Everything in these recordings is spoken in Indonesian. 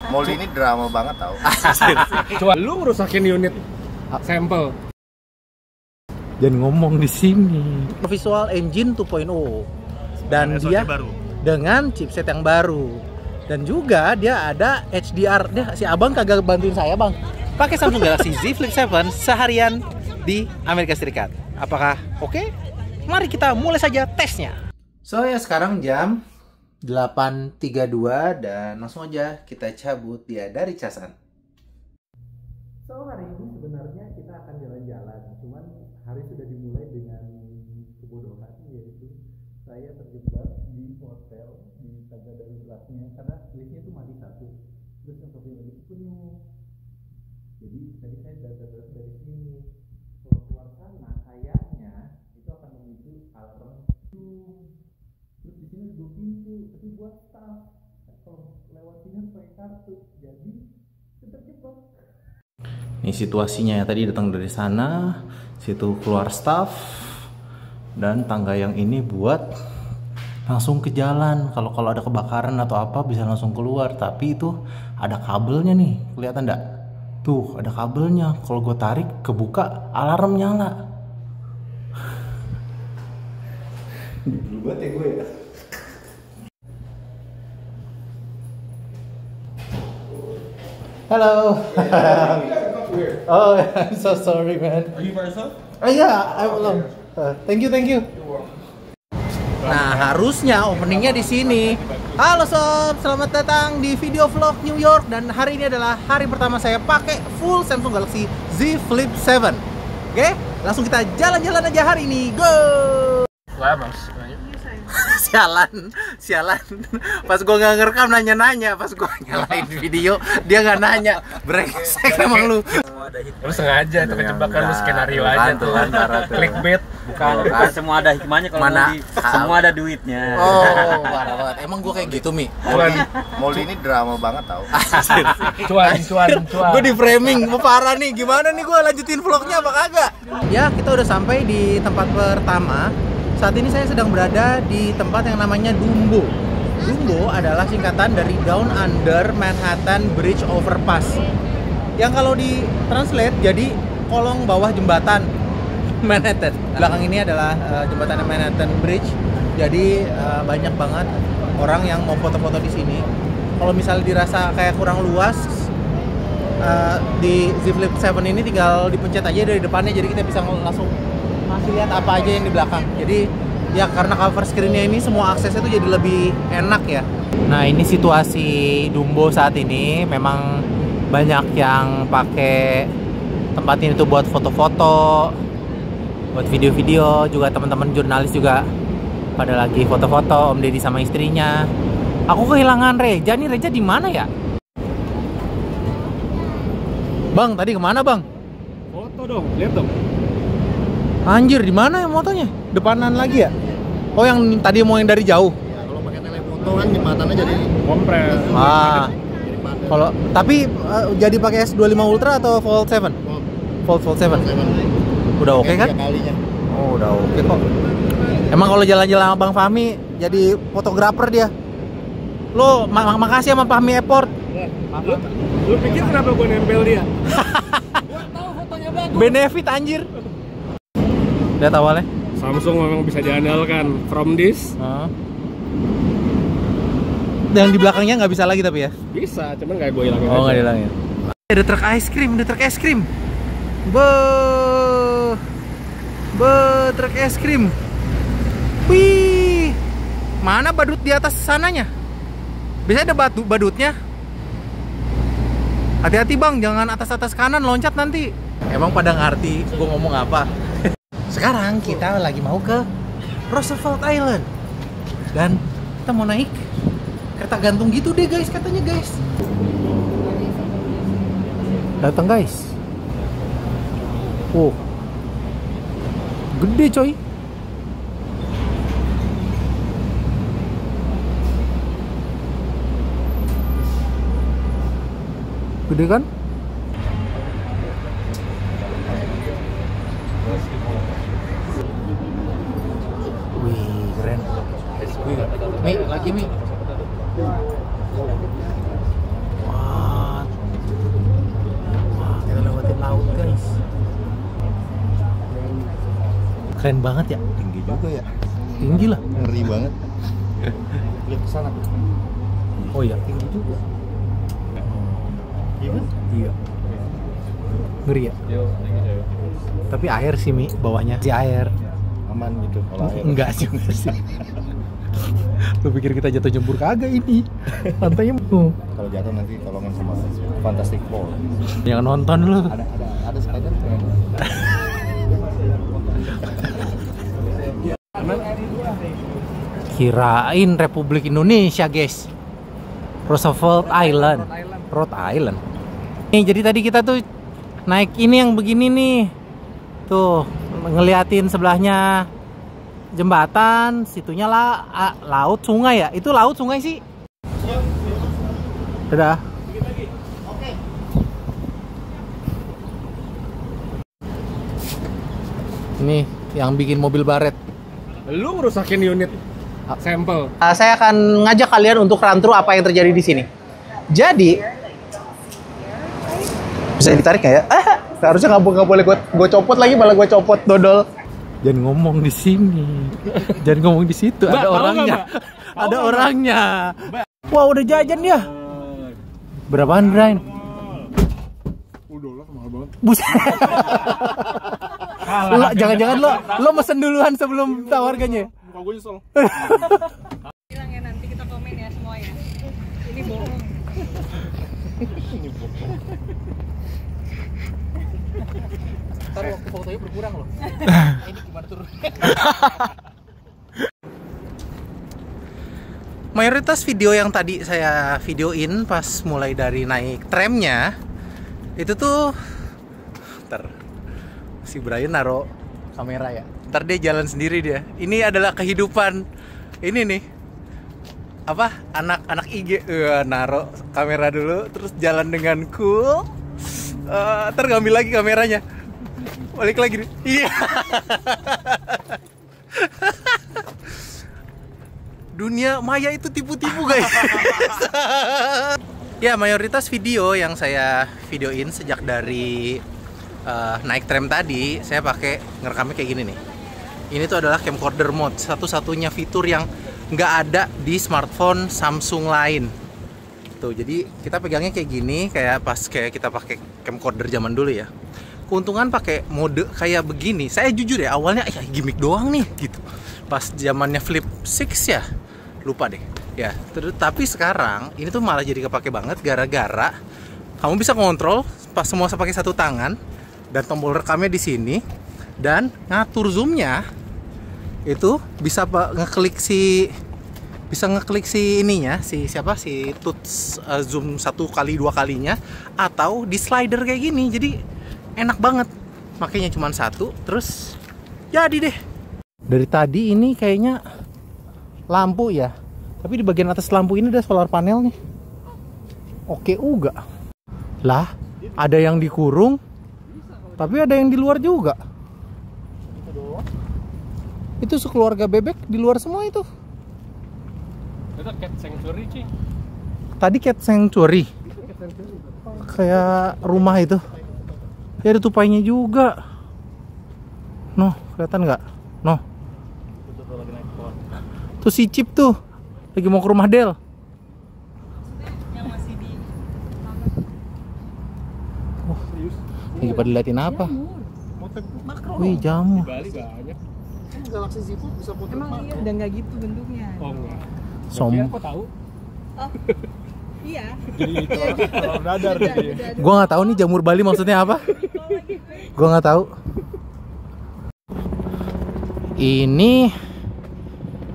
Molly ini drama banget tau. Coba lu ngerusakin unit sampel. Jangan ngomong di sini. Visual Engine 2.0 dan dia baru. dengan chipset yang baru. Dan juga dia ada HDR. Dia si abang kagak bantuin saya, Bang. Pakai Samsung Galaxy Z Flip 7 seharian di Amerika Serikat. Apakah oke? Mari kita mulai saja tesnya. So ya sekarang jam 8.32 dan langsung aja kita cabut dia dari casan. So hari ini sebenarnya kita akan jalan-jalan, cuman hari sudah dimulai dengan kebodohan, yaitu saya terjebak di hotel di tangga daruratnya karena liftnya itu mati satu, terus yang satu lagi itu penuh. Jadi tadi saya darat dari sini, kalau keluar sana kayaknya itu akan memicu alarm. Terus di sini 2 pintu, tapi buat staff. Kalau lewat sini pakai kartu, jadi terjebak. Ini situasinya ya, tadi datang dari sana, situ keluar staff, dan tangga yang ini buat langsung ke jalan. Kalau ada kebakaran atau apa bisa langsung keluar. Tapi itu ada kabelnya nih, kelihatan enggak? Tuh ada kabelnya. Kalau gue tarik kebuka, alarm nyala. Dulu banget ya gue ya. Hello. Oh, I'm so sorry, man. Are you by yourself? Oh yeah, I'm alone. Thank you. Nah, harusnya openingnya di sini. Halo sob, selamat datang di video vlog New York. Dan hari ini adalah hari pertama saya pakai full Samsung Galaxy Z Flip 7. Oke, langsung kita jalan-jalan aja hari ini. Go! Wah, Mas. Sialan. Pas gua nggak ngerekam nanya-nanya, pas gua nyalain video dia nggak nanya. Brengsek emang lu. Lu sengaja itu kejebakan lu skenario aja tuh. Clickbait. Bukan, semua ada hikmahnya kalau semua ada duitnya. Oh, parah banget. Emang gua kayak gitu, Mi. Molly ini drama banget tau. Cuan. Gue di framing, parah nih. Gimana nih gue lanjutin vlognya apa kagak? Ya, kita udah sampai di tempat pertama. Saat ini saya sedang berada di tempat yang namanya Dumbo. Dumbo adalah singkatan dari Down Under Manhattan Bridge Overpass. Yang kalau di translate jadi kolong bawah jembatan Manhattan. Belakang ini adalah jembatan Manhattan Bridge. Jadi banyak banget orang yang mau foto-foto di sini. Kalau misalnya dirasa kayak kurang luas, di Z Flip 7 ini tinggal dipencet aja dari depannya, jadi kita bisa langsung masih lihat apa aja yang di belakang. Jadi ya karena cover screen-nya ini semua aksesnya tuh jadi lebih enak ya. Nah, ini situasi Dumbo saat ini. Memang banyak yang pakai tempat ini tuh buat foto-foto, buat video-video. Juga teman-teman jurnalis juga pada lagi foto-foto, Om Deddy sama istrinya. Aku kehilangan Reja nih. Reja di mana ya? Bang, tadi kemana bang? Foto dong, lihat dong. Anjir, di mana ya motonya? Depanan lagi ya? Oh, yang tadi mau yang dari jauh. Ya, kalau pakai telefoto kan jembatannya jadi Kompres. Kalau tapi jadi pakai S25 Ultra atau Fold 7? Fold 7. Udah oke kan? Oh, udah oke kok. Emang kalau jalan-jalan sama Bang Fahmi jadi fotografer dia. Lo makasih sama Fahmi Airport. Lu pikir kenapa gue nempel dia? Gua tahu fotonya bagus. Benefit anjir. Lihat awalnya. Samsung memang bisa diandalkan. From this. Yang di belakangnya nggak bisa lagi tapi ya? Bisa, cuman nggak gue hilangin. Oh, nggak hilangin. Ada truk es krim, truk es krim. Wih, mana badut di atas sananya? Biasanya ada badutnya. Hati-hati bang, jangan atas kanan loncat nanti. Emang pada ngerti gue ngomong apa? Sekarang kita lagi mau ke Roosevelt Island dan kita mau naik kereta gantung gitu deh guys, katanya guys. Datang guys. Oh, gede coy. Gede kan? Wih, keren. Mi, lagi Mi. Wow. Keren banget ya. Tinggi juga ya. Tinggi lah. Ngeri banget. Lihat ke sana tuh. Oh iya. Tinggi juga. Iya kan? Iya. Ngeri ya. Tapi air sih Mi, bawahnya si air. Aman gitu kalau air. Enggak juga sih. Lu pikir kita jatuh nyembur kagak ini? Pantainya Kalau jatuh nanti tolongin sama Fantastic Four. Yang nonton lu. Ada Spider-Man. Kirain Republik Indonesia, guys. Roosevelt Island. Rhode Island. Nih, jadi tadi kita tuh naik ini yang begini nih. Tuh, ngeliatin sebelahnya jembatan, situnya laut, sungai ya? Itu laut, sungai sih? Dadah. Ini yang bikin mobil baret. Lu ngerusakin unit sampel. Saya akan ngajak kalian untuk run through apa yang terjadi di sini. Jadi, bisa ditarik nggak ya? Seharusnya nggak boleh gue copot lagi, malah gue copot dodol. Jangan ngomong di sini, jangan ngomong di situ. Mbak, ada orangnya, ada orangnya. Wah, udah jajan dia. Berapaan, Brian? Udah lah, mahal banget. Buset. Jangan-jangan lo mesen duluan sebelum tahu harganya. Muka gue nyesel. Bilang ya nanti kita komen ya semua ya. Ini bohong. Ntar waktu fotonya berkurang loh. Ini gimana turun? Mayoritas video yang tadi saya videoin pas mulai dari naik tramnya itu tuh si Brian naro kamera ya. Ntar dia jalan sendiri dia. Ini adalah kehidupan ini nih. Apa? Anak-anak IG naro kamera dulu terus jalan dengan cool. Ntar ngambil lagi kameranya. Balik lagi nih. Iya. Dunia maya itu tipu-tipu guys. Ya, mayoritas video yang saya videoin sejak dari naik tram tadi, saya pakai ngerekamnya kayak gini nih. Ini tuh adalah camcorder mode, satu-satunya fitur yang nggak ada di smartphone Samsung lain. Tuh, jadi kita pegangnya kayak gini, kayak kita pakai camcorder zaman dulu ya. Keuntungan pakai mode kayak begini, saya jujur ya awalnya ya gimmick doang nih gitu. Pas zamannya Flip 6 ya, lupa deh. Ya, tapi sekarang ini tuh malah jadi kepake banget gara-gara kamu bisa ngontrol pas semua pakai satu tangan dan tombol rekamnya di sini dan ngatur zoomnya itu bisa ngeklik si ininya si touch zoom 1 kali 2 kalinya atau di slider kayak gini, jadi enak banget. Makanya cuma satu terus jadi deh. Dari tadi ini kayaknya lampu ya, tapi di bagian atas lampu ini ada solar panel nih. Oke juga lah, ada yang dikurung tapi ada yang di luar juga. Itu sekeluarga bebek di luar semua itu. Itu cat sanctuary sih. Tadi cat sanctuary. Kayak rumah itu. Ya ada tupainya juga. Noh, kelihatan nggak? Noh. Tuh si Chip tuh lagi mau ke rumah Del. Yang masih di Lagi pada liatin apa? makro. Wih, jamu. Bali banyak. Galaxy Z Fold bisa potret Emang iya udah nggak gitu bentuknya. Oh enggak. Kok tahu? Oh. Iya. Jadi kalau radar Udah, dia. udah. Gua nggak tahu nih jamur Bali maksudnya apa. Gua nggak tahu. Ini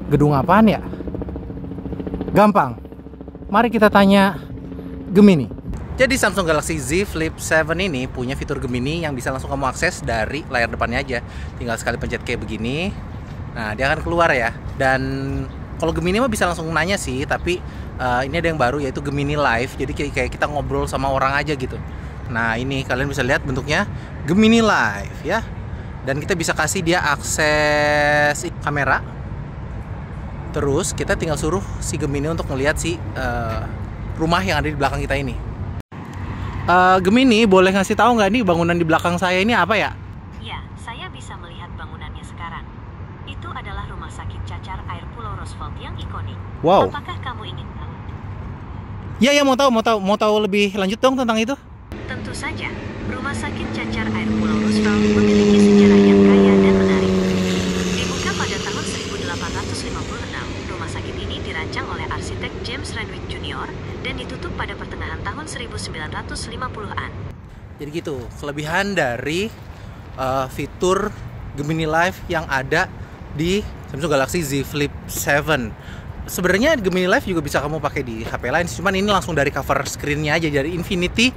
gedung apaan ya? Gampang. Mari kita tanya Gemini. Jadi Samsung Galaxy Z Flip 7 ini punya fitur Gemini yang bisa langsung kamu akses dari layar depannya aja. Tinggal sekali pencet kayak begini. Nah, dia akan keluar ya. Dan kalau Gemini mah bisa langsung nanya sih, tapi ini ada yang baru yaitu Gemini Live. Jadi kayak kita ngobrol sama orang aja gitu. Nah, ini kalian bisa lihat bentuknya Gemini Live ya. Dan kita bisa kasih dia akses kamera. Terus kita tinggal suruh si Gemini untuk ngelihat si rumah yang ada di belakang kita ini. Gemini, boleh ngasih tahu nggak nih bangunan di belakang saya ini apa ya? Ya, saya bisa melihat bangunannya sekarang. default yang ikonik. Wow. Apakah kamu ingin tahu? Ya mau tahu lebih lanjut dong tentang itu. Tentu saja, Rumah Sakit Cacar Air Pulau Roosevelt memiliki sejarah yang kaya dan menarik. Dibuka pada tahun 1856, rumah sakit ini dirancang oleh arsitek James Renwick Jr. dan ditutup pada pertengahan tahun 1950-an. Jadi gitu, kelebihan dari fitur Gemini Live yang ada di Samsung Galaxy Z Flip 7. Sebenarnya Gemini Live juga bisa kamu pakai di HP lain, cuman ini langsung dari cover screen-nya aja, dari Infinity,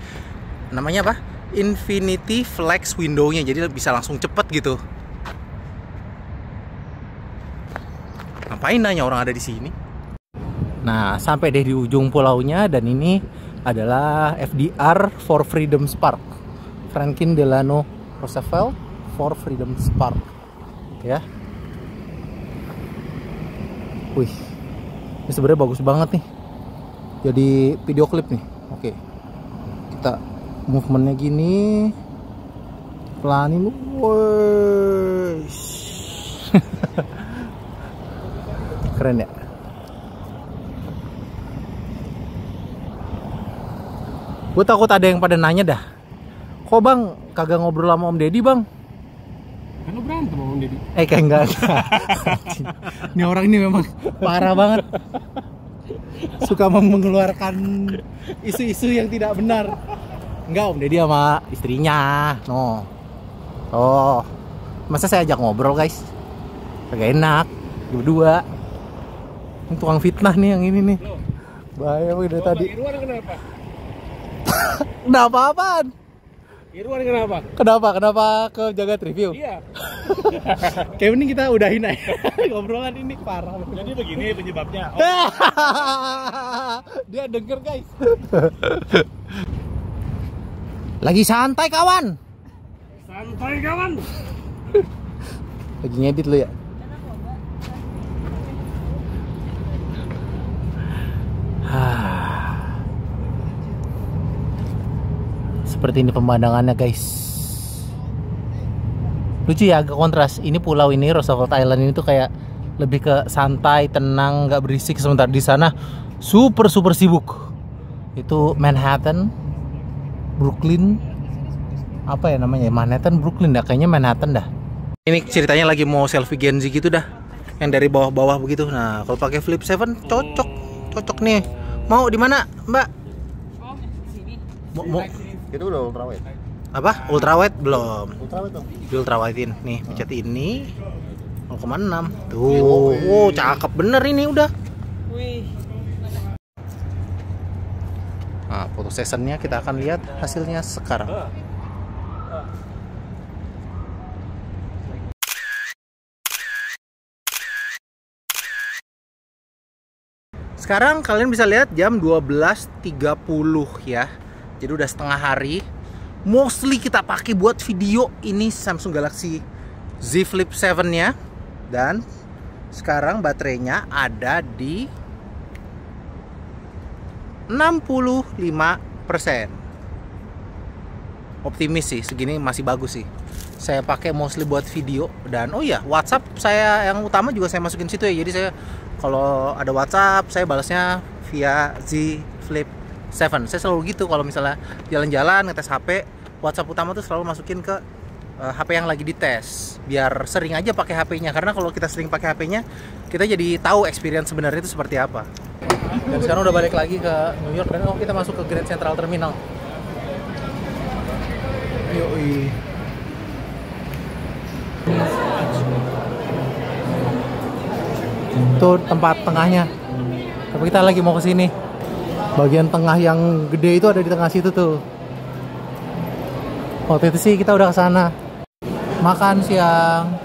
namanya apa? Infinity Flex window-nya, jadi bisa langsung cepet gitu. Ngapain nanya orang ada di sini? Nah, sampai deh di ujung pulaunya, dan ini adalah FDR for Freedom Park, Franklin Delano Roosevelt for Freedom Park, ya. Wih, ini sebenarnya bagus banget nih. Jadi video klip nih. Oke, kita movementnya gini, pelanin, wush. Keren ya. Gue takut ada yang pada nanya dah, kok bang kagak ngobrol sama Om Deddy bang? Kan lu berantem sama Om Deddy. Kayak enggak. Ini orang ini memang parah banget. Suka mengeluarkan isu-isu yang tidak benar. Enggak, Om Deddy sama istrinya. No. Oh. Masa saya ajak ngobrol, guys? Kagak enak. Berdua. Ini tukang fitnah nih yang ini nih. Bahaya udah tadi. Irwan kenapa? Kenapa apaan? Irwan kenapa? Kenapa ke Jagat Review? Iya. Kayak mending kita udahin aja. Ngobrolan ini parah. Jadi begini penyebabnya. Dia denger, guys. Lagi santai kawan. Santai kawan. Lagi ngedit lu ya. Seperti ini pemandangannya, guys. Lucu ya, agak kontras. Ini pulau ini, Roosevelt Island ini tuh kayak lebih ke santai, tenang, nggak berisik. Sementara di sana super sibuk. Itu Manhattan, Brooklyn, apa ya namanya? Manhattan, Brooklyn dah, kayaknya Manhattan dah. Ini ceritanya lagi mau selfie Gen Z gitu dah, yang dari bawah-bawah begitu. Nah, kalau pakai Flip 7 cocok nih. Mau di mana, Mbak? Mau Itu udah ultrawide. apa? Ultrawide belum? Ultrawide dong. Di ultrawidein nih, pencet ini 0,6. Tuh, oh, cakep bener ini udah. Nah, foto sessionnya kita akan lihat hasilnya sekarang. Sekarang kalian bisa lihat jam 12.30 ya. Jadi udah setengah hari. Mostly kita pakai buat video ini Samsung Galaxy Z Flip 7 nya. Dan sekarang baterainya ada di 65%. Optimis sih, segini masih bagus sih. Saya pakai mostly buat video. Dan oh iya, WhatsApp saya yang utama juga saya masukin situ ya. Jadi saya kalau ada WhatsApp, saya balasnya via Z Flip 7. Saya selalu gitu kalau misalnya jalan-jalan ngetes HP, WhatsApp utama tuh selalu masukin ke HP yang lagi dites, biar sering aja pakai HP-nya. Karena kalau kita sering pakai HP-nya, kita jadi tahu experience sebenarnya itu seperti apa. Dan sekarang udah balik lagi ke New York dan kita masuk ke Grand Central Terminal. Yoi. Itu tempat tengahnya. Tapi kita lagi mau ke sini. Bagian tengah yang gede itu ada di tengah situ tuh. Waktu itu sih kita udah ke sana. Makan siang.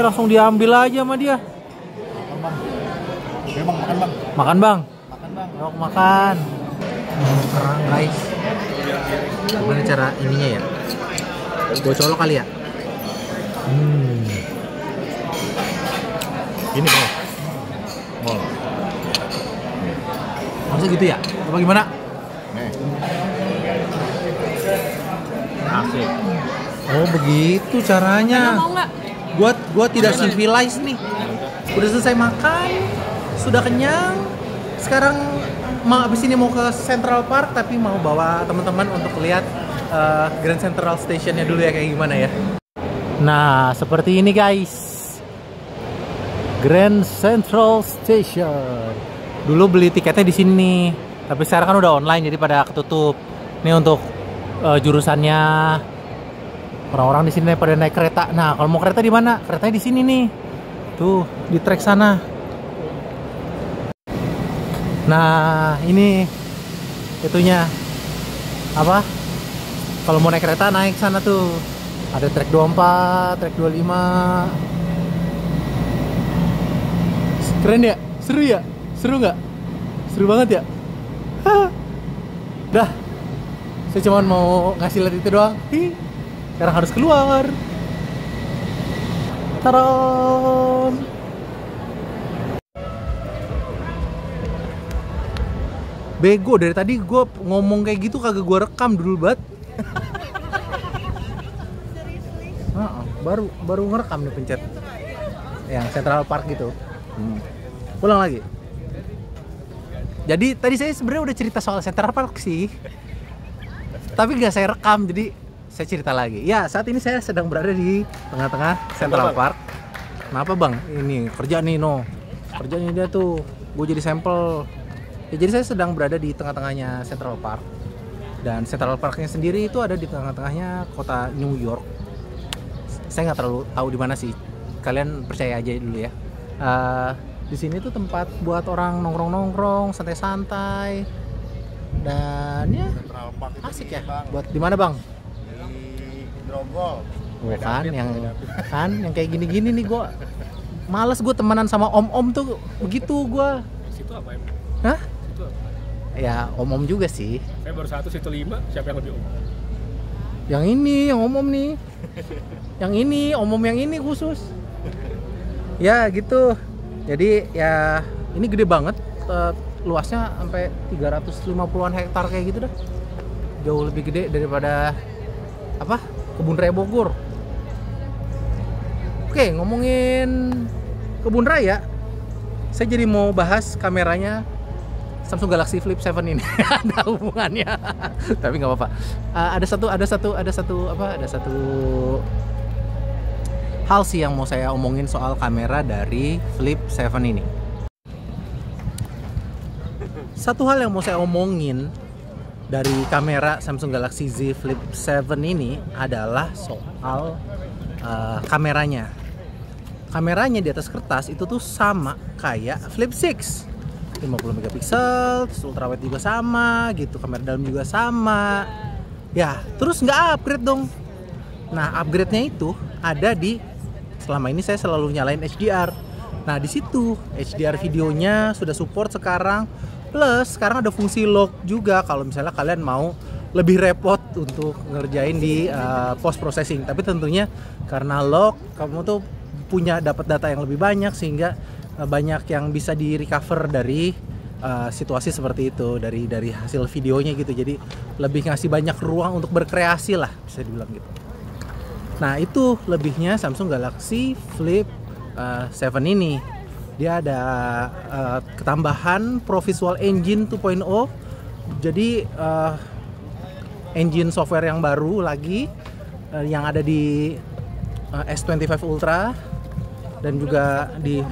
Langsung diambil aja sama dia. Oke bang, makan bang. Makan bang. Yuk makan. Kerang guys. Gimana cara ininya ya? Gue colok kali ya. Ini bang. Mau. Masa gitu ya? Apa gimana? Nih. Asik. Oh begitu caranya. Mau nggak? Gua tidak civilized nih. Udah selesai makan, sudah kenyang. Sekarang abis ini mau ke Central Park, tapi mau bawa teman-teman untuk lihat Grand Central Stationnya dulu ya kayak gimana ya. Nah, seperti ini guys, Grand Central Station. Dulu beli tiketnya di sini, tapi sekarang kan udah online jadi pada ketutup. Ini untuk jurusannya orang-orang di sini pada naik kereta. Nah, kalau mau kereta di mana? Keretanya di sini nih. Tuh, di trek sana. Nah, ini itunya. Apa? Kalau mau naik kereta naik sana tuh. Ada trek 24, trek 25. Keren ya? Seru ya? Seru nggak? Seru banget ya? Dah. Saya cuma mau ngasih lihat itu doang. Sekarang harus keluar. Taron. Bego, dari tadi gue ngomong kayak gitu kagak gue rekam dulu banget. baru ngerekam nih, pencet yang Central Park gitu. Ulang lagi. Jadi tadi saya sebenarnya udah cerita soal Central Park sih, tapi nggak saya rekam, jadi saya cerita lagi. Ya, saat ini saya sedang berada di tengah-tengah Central Park. Kenapa bang? Ini kerja nih, kerjanya dia tuh, gue jadi sampel. Ya, jadi saya sedang berada di tengah-tengahnya Central Park. Dan Central Parknya sendiri itu ada di tengah-tengahnya kota New York. Saya nggak terlalu tahu di mana sih. Kalian percaya aja dulu ya. Di sini tuh tempat buat orang nongkrong-nongkrong, santai-santai. Dan ya asik ya. Buat di mana bang? Di Grogol. Yang kayak gini-gini nih gue males, gue temenan sama om-om tuh begitu gue. Situ apa emang? Hah? Situ apa? Ya om-om juga sih. Saya baru satu, situ 5. Siapa yang lebih om? Yang ini, yang om-om nih. Yang ini, om-om yang ini khusus. Ya gitu. Jadi ya ini gede banget. Luasnya sampai 350-an hektar kayak gitu dah. Jauh lebih gede daripada Kebun Raya Bogor. Oke, ngomongin Kebun Raya, saya jadi mau bahas kameranya Samsung Galaxy Flip 7 ini. Ada hubungannya, tapi nggak apa-apa. Ada satu hal sih yang mau saya omongin soal kamera dari Flip 7 ini. Satu hal yang mau saya omongin dari kamera Samsung Galaxy Z Flip 7 ini adalah soal kameranya. Kameranya di atas kertas itu tuh sama kayak Flip 6. 50 megapiksel, ultrawide juga sama gitu, kamera dalam juga sama. Ya, terus nggak upgrade dong. Nah, upgrade-nya itu ada di, selama ini saya selalu nyalain HDR. Nah, di situ HDR videonya sudah support sekarang. Plus sekarang ada fungsi log juga kalau misalnya kalian mau lebih repot untuk ngerjain di post processing. Tapi tentunya karena log kamu tuh dapat data yang lebih banyak sehingga banyak yang bisa di recover dari situasi seperti itu dari hasil videonya gitu. Jadi lebih ngasih banyak ruang untuk berkreasi lah, bisa dibilang gitu. Nah, itu lebihnya Samsung Galaxy Flip 7 ini. Dia ada ketambahan Pro Visual Engine 2.0. Jadi engine software yang baru lagi yang ada di S25 Ultra dan juga di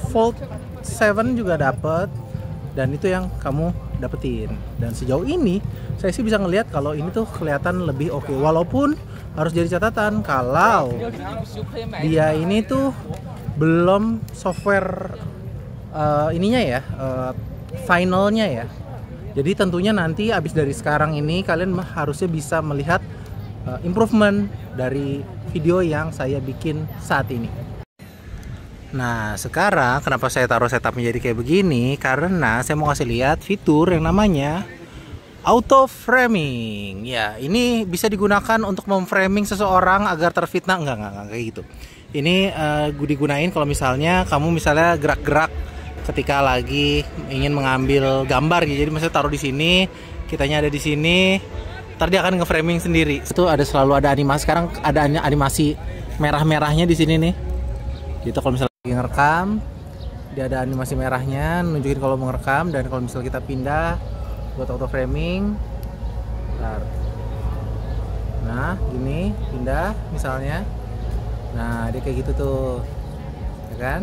Fold 7 juga dapat, dan itu yang kamu dapetin. Dan sejauh ini saya sih bisa ngelihat kalau ini tuh kelihatan lebih oke. Walaupun harus jadi catatan kalau dia ini tuh belum software ininya ya, finalnya ya. Jadi tentunya nanti abis dari sekarang ini kalian harusnya bisa melihat improvement dari video yang saya bikin saat ini. Nah, sekarang kenapa saya taruh setupnya jadi kayak begini? Karena saya mau kasih lihat fitur yang namanya auto framing. Ya, ini bisa digunakan untuk memframing seseorang agar terfitnah. Enggak kayak gitu. Ini digunain kalau misalnya kamu gerak-gerak ketika lagi ingin mengambil gambar gitu. Jadi misalnya taruh di sini, kitanya ada di sini, ntar dia akan nge-framing sendiri. Itu selalu ada animasi. Sekarang ada animasi merah-merahnya di sini nih. Gitu kalau misalnya lagi ngerekam, Dia ada animasi merahnya, nunjukin kalau mau ngerekam, dan kalau misalnya kita pindah buat auto framing. Bentar. Nah, gini, pindah misalnya. Nah, dia kayak gitu tuh. Ya kan?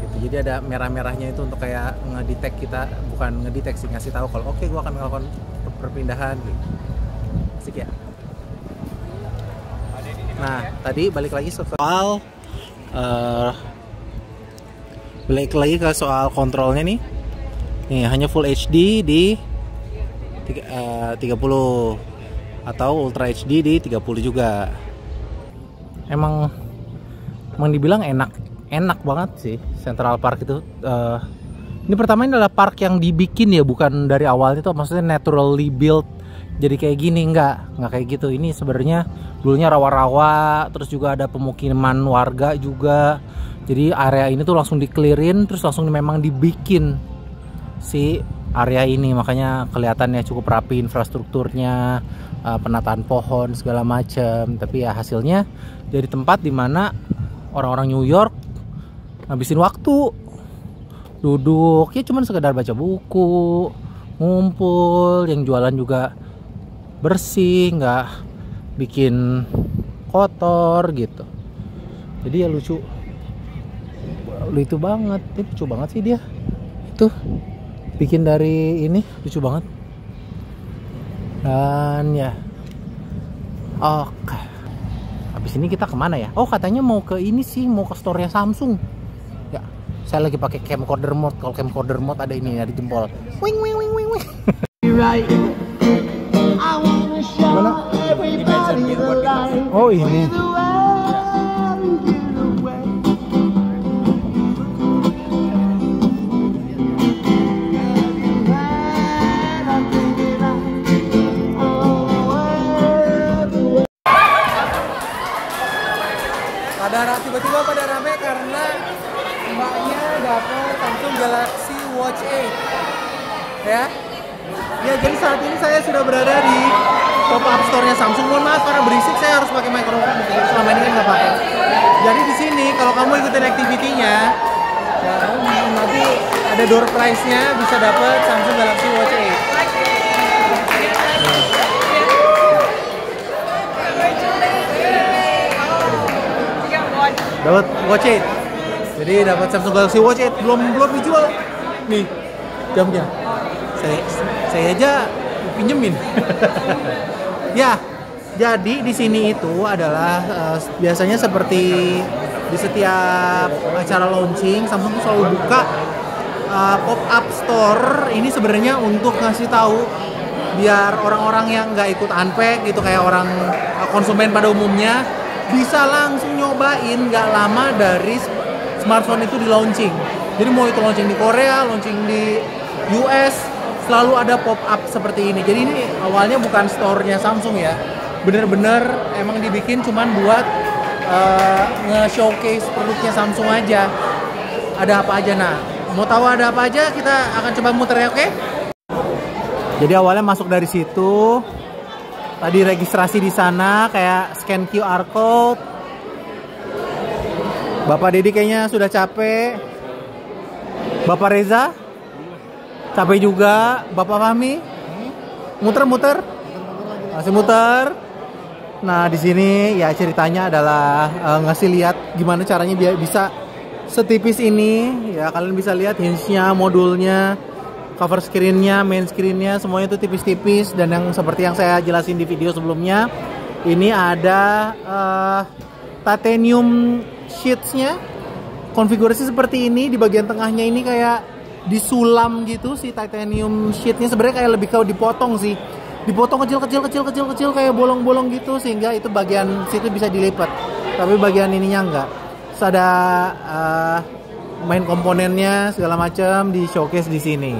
Gitu. Jadi ada merah-merahnya itu untuk kayak ngedetect kita, bukan ngedetect sih, ngasih tahu kalau oke, gua akan melakukan perpindahan gitu. Asik ya? Nah, tadi balik lagi soal ke soal kontrolnya nih. Nih, hanya Full HD di 30 atau Ultra HD di 30 juga. Emang dibilang enak banget sih Central Park itu. Ini pertama ini adalah park yang dibikin ya, bukan dari awalnya tuh maksudnya naturally built jadi kayak gini, nggak kayak gitu. Ini sebenarnya dulunya rawa-rawa, terus juga ada pemukiman warga juga. Jadi area ini tuh langsung di-clearin, terus langsung memang dibikin si area ini, makanya kelihatannya cukup rapi infrastrukturnya, penataan pohon segala macam. Tapi ya hasilnya jadi tempat dimana orang-orang New York ngabisin waktu, duduk ya cuman sekedar baca buku, ngumpul, yang jualan juga bersih, nggak bikin kotor gitu. Jadi ya lucu banget, lucu banget sih dia. Itu bikin dari ini lucu banget. Dan ya, oke. Habis ini kita kemana ya? Oh, katanya mau ke ini sih, mau ke store-nya Samsung. Ya, saya lagi pakai camcorder mode. Kalau camcorder mode ada ini, ada jempol. Wing wing wing wing wing. Mana? Oh ini. Tiba-tiba pada rame karena mbaknya dapat Samsung Galaxy Watch 8 ya. Ya, jadi saat ini saya sudah berada di pop-up store-nya Samsung. Mohon maaf karena berisik, saya harus pakai mikrofon. Selama ini kan nggak pakai. Jadi di sini kalau kamu ikutin activity-nya, ya, nanti ada door prize-nya, bisa dapat Samsung Galaxy Watch 8. Dapat Watch 8. Jadi dapat Samsung Galaxy Watch 8, belum dijual. Nih jamnya. Saya aja pinjemin. Ya, jadi di sini itu adalah biasanya seperti di setiap acara launching Samsung tuh selalu buka pop-up store. Ini sebenarnya untuk ngasih tahu biar orang-orang yang nggak ikut unpack gitu, kayak orang konsumen pada umumnya, bisa langsung nyobain nggak lama dari smartphone itu di launching. Jadi mau itu launching di Korea, launching di US, selalu ada pop-up seperti ini. Jadi ini awalnya bukan store-nya Samsung ya, bener-bener emang dibikin cuman buat nge-showcase produknya Samsung aja. Ada apa aja, nah mau tahu ada apa aja, kita akan coba muter ya, oke? Jadi awalnya masuk dari situ. Tadi registrasi di sana, kayak scan QR code. Bapak Dedi kayaknya sudah capek. Bapak Reza capek juga. Bapak Fahmi muter-muter, masih muter. Nah di sini ya ceritanya adalah ngasih lihat gimana caranya biar bisa setipis ini. Ya kalian bisa lihat hinge-nya, modulnya, cover screen-nya, main screen-nya, semuanya itu tipis-tipis. Dan yang seperti yang saya jelasin di video sebelumnya, ini ada titanium sheets-nya. Konfigurasi seperti ini, di bagian tengahnya ini kayak disulam gitu si titanium sheet-nya. Sebenarnya kayak lebih ke dipotong sih. Dipotong kecil kayak bolong-bolong gitu, sehingga itu bagian situ bisa dilipat. Tapi bagian ininya enggak. Terus ada main komponennya segala macam di showcase di sini.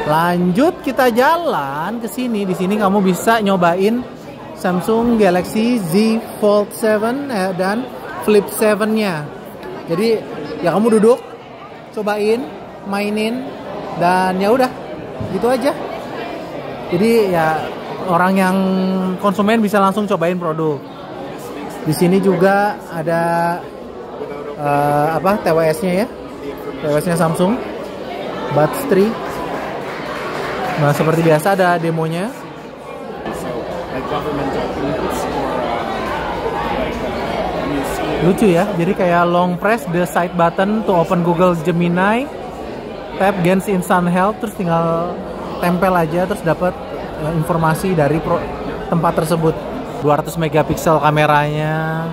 Lanjut kita jalan ke sini. Di sini kamu bisa nyobain Samsung Galaxy Z Fold 7 dan Flip 7-nya. Jadi ya kamu duduk, cobain, mainin, dan ya udah, gitu aja. Jadi ya orang yang konsumen bisa langsung cobain produk. Di sini juga ada TWS-nya ya, TWS-nya Samsung Buds 3. Nah, seperti biasa ada demonya. Lucu ya, jadi kayak long press the side button to open Google Gemini, tap Gens Instant Help, terus tinggal tempel aja terus dapat informasi dari tempat tersebut. 200 megapiksel kameranya,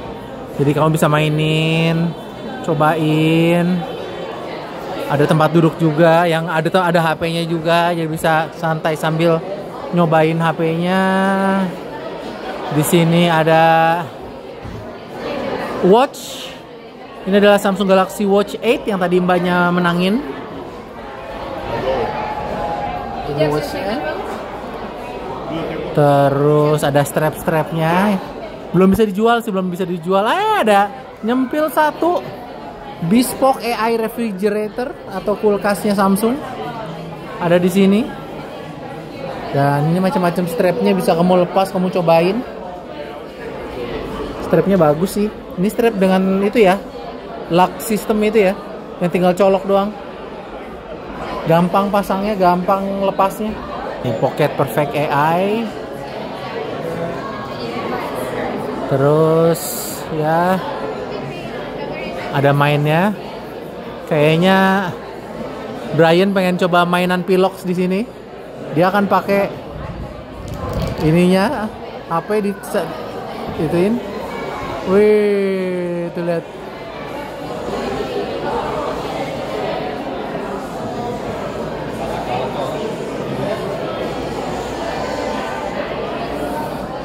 jadi kamu bisa mainin, cobain. Ada tempat duduk juga, yang ada HP-nya juga, jadi bisa santai sambil nyobain HP-nya. Di sini ada watch. Ini adalah Samsung Galaxy Watch 8 yang tadi mbaknya menangin. Ini watch-nya. Terus ada strap-strapnya. Belum bisa dijual sih, belum bisa dijual. Ada nyempil satu bespoke AI refrigerator atau kulkasnya Samsung. Ada di sini. Dan ini macam-macam strapnya, bisa kamu lepas, kamu cobain. Strapnya bagus sih. Ini strap dengan itu ya, lock system itu ya, yang tinggal colok doang. Gampang pasangnya, gampang lepasnya. Ini Pocket Perfect AI. Terus ya ada mainnya. Kayaknya Brian pengen coba mainan Pilox di sini. Dia akan pakai ininya, HP di ituin. Wih, tuh lihat.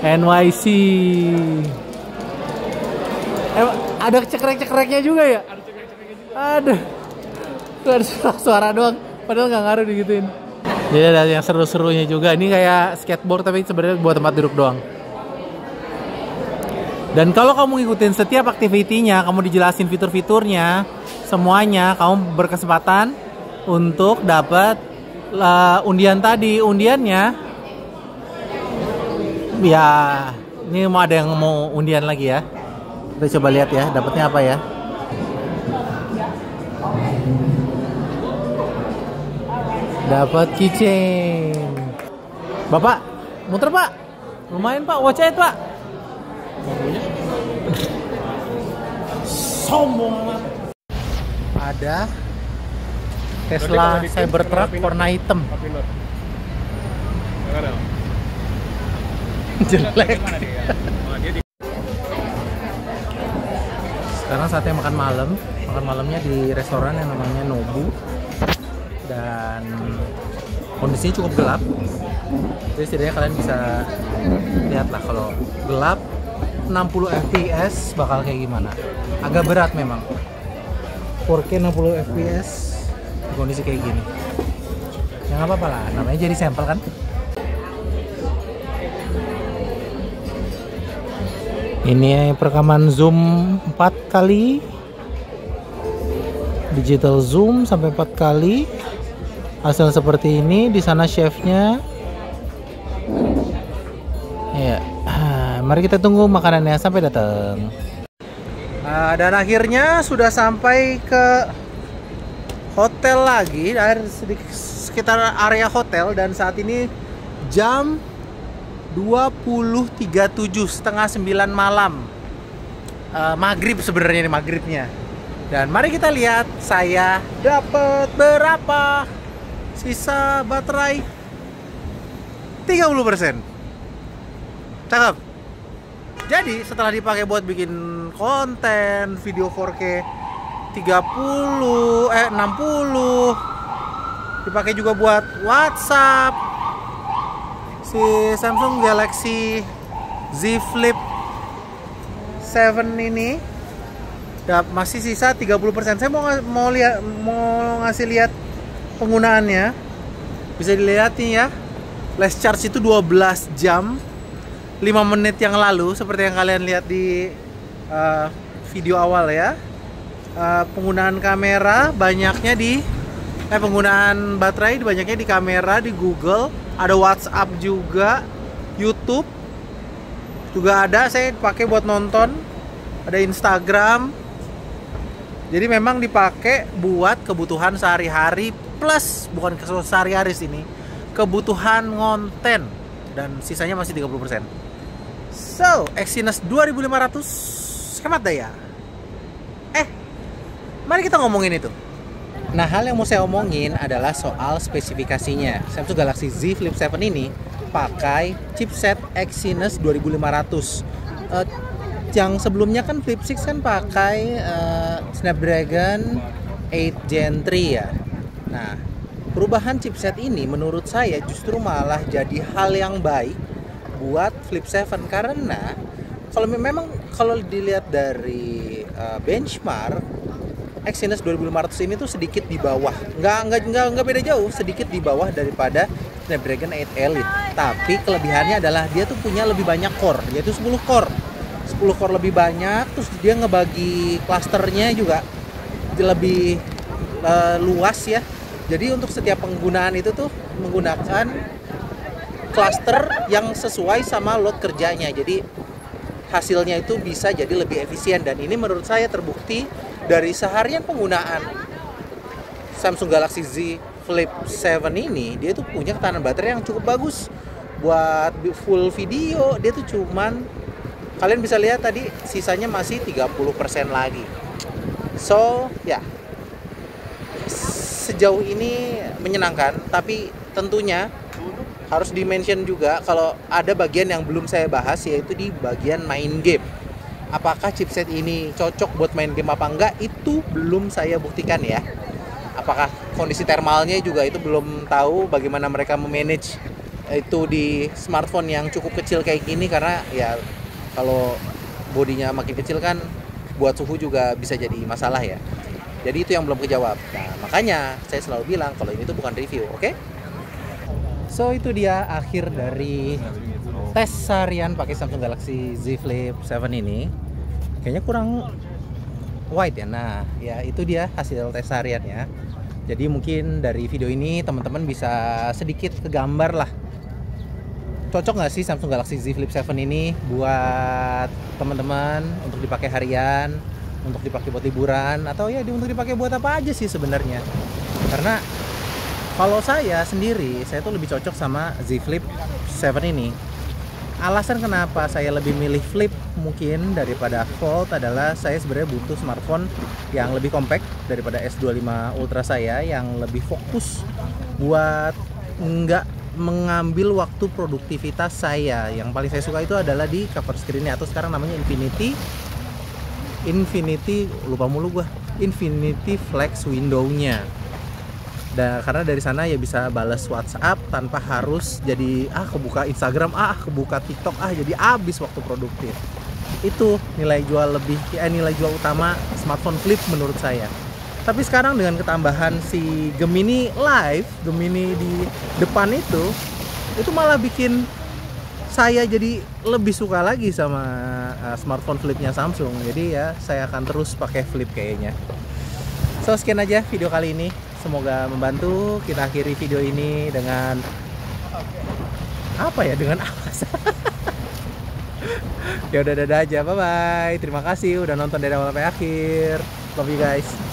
NYC. Ada cekrek-cekreknya juga ya? Ada. Tuh ada suara doang, padahal nggak ngaruh digituin. Jadi ada yang seru-serunya juga. Ini kayak skateboard tapi sebenarnya buat tempat duduk doang. Dan kalau kamu ngikutin setiap aktivitinya, kamu dijelasin fitur-fiturnya, semuanya, kamu berkesempatan untuk dapat undian tadi. Undiannya, ya, ini mau ada yang mau undian lagi ya. Kita coba lihat ya, dapatnya apa ya. Dapat keychain. Bapak, muter Pak. Lumayan Pak, watch it Pak. Sombong. Ada Tesla Cybertruck warna hitam. Jelek. Sekarang saatnya makan malam. Makan malamnya di restoran yang namanya Nobu. Dan kondisinya cukup gelap. Jadi setidaknya kalian bisa lihat lah kalau gelap 60 fps bakal kayak gimana. Agak berat memang. 4K 60 fps kondisi kayak gini. Ya nggak apa-apa lah, namanya jadi sampel kan. Ini perekaman zoom 4 kali, digital zoom sampai 4 kali. Hasil seperti ini. Di sana chefnya. Ya, mari kita tunggu makanannya sampai datang. Dan akhirnya sudah sampai ke hotel lagi, dari sekitar area hotel, dan saat ini jam 20.37, setengah 9 malam. Maghrib sebenarnya ini maghribnya. Dan mari kita lihat saya dapat berapa sisa baterai. 30%. Cakep. Jadi setelah dipakai buat bikin konten video 4K 60, dipakai juga buat WhatsApp, si Samsung Galaxy Z Flip 7 ini masih sisa 30%. Saya mau ngasih lihat penggunaannya. Bisa dilihat nih ya, last charge itu 12 jam 5 menit yang lalu, seperti yang kalian lihat di video awal ya. Penggunaan kamera banyaknya di penggunaan baterai banyaknya di kamera, di Google, ada WhatsApp juga, YouTube juga ada, saya pakai buat nonton, ada Instagram, Jadi memang dipakai buat kebutuhan sehari-hari plus bukan sehari-hari ini, kebutuhan konten dan sisanya masih 30%. So, Exynos 2500 hemat daya. Mari kita ngomongin itu. Nah, hal yang mau saya omongin adalah soal spesifikasinya. Samsung Galaxy Z Flip 7 ini pakai chipset Exynos 2500. Yang sebelumnya kan Flip 6 kan pakai Snapdragon 8 Gen 3 ya. Nah, perubahan chipset ini menurut saya justru malah jadi hal yang baik buat Flip 7 karena kalau dilihat dari benchmark Exynos 2500 ini tuh sedikit di bawah, nggak beda jauh, sedikit di bawah daripada Snapdragon 8 Elite. Tapi kelebihannya adalah dia tuh punya lebih banyak core, yaitu 10 core lebih banyak. Terus dia ngebagi klasternya juga lebih luas ya. Jadi untuk setiap penggunaan itu tuh menggunakan klaster yang sesuai sama load kerjanya. Jadi hasilnya itu bisa jadi lebih efisien, dan ini menurut saya terbukti dari seharian penggunaan Samsung Galaxy Z Flip 7 ini. Dia tuh punya ketahanan baterai yang cukup bagus buat full video. Dia tuh cuman, kalian bisa lihat tadi sisanya masih 30% lagi. So ya, sejauh ini menyenangkan. Tapi tentunya harus di-mention juga kalau ada bagian yang belum saya bahas, yaitu di bagian main game. Apakah chipset ini cocok buat main game apa enggak, itu belum saya buktikan ya. Apakah kondisi thermalnya juga itu belum tahu bagaimana mereka memanage itu di smartphone yang cukup kecil kayak gini, karena ya kalau bodinya makin kecil kan buat suhu juga bisa jadi masalah ya. Jadi itu yang belum kejawab. Nah, makanya saya selalu bilang kalau ini tuh bukan review, oke? So itu dia akhir dari tes harian pakai Samsung Galaxy Z Flip 7 ini. Kayaknya kurang wide ya. Nah, ya itu dia hasil tes hariannya. Jadi mungkin dari video ini teman-teman bisa sedikit kegambar lah. Cocok nggak sih Samsung Galaxy Z Flip 7 ini buat teman-teman untuk dipakai harian, untuk dipakai buat liburan, atau ya untuk dipakai buat apa aja sih sebenarnya. Karena kalau saya sendiri, saya tuh lebih cocok sama Z Flip 7 ini. Alasan kenapa saya lebih milih Flip mungkin daripada Fold adalah saya sebenarnya butuh smartphone yang lebih compact daripada S25 Ultra saya, yang lebih fokus buat nggak mengambil waktu produktivitas saya. Yang paling saya suka itu adalah di cover screen-nya, atau sekarang namanya Infinity lupa mulu gua, Infinity Flex window-nya. Karena dari sana ya bisa balas WhatsApp tanpa harus jadi kebuka Instagram, kebuka TikTok, jadi habis waktu produktif. Itu nilai jual utama smartphone Flip menurut saya. Tapi sekarang dengan ketambahan si Gemini Live, Gemini di depan itu malah bikin saya jadi lebih suka lagi sama smartphone Flipnya Samsung. Jadi ya saya akan terus pakai Flip kayaknya. So sekian aja video kali ini. Semoga membantu. Kita akhiri video ini dengan dengan awas. Ya udah, dadah aja, bye bye. Terima kasih udah nonton dari awal sampai akhir. Love you guys.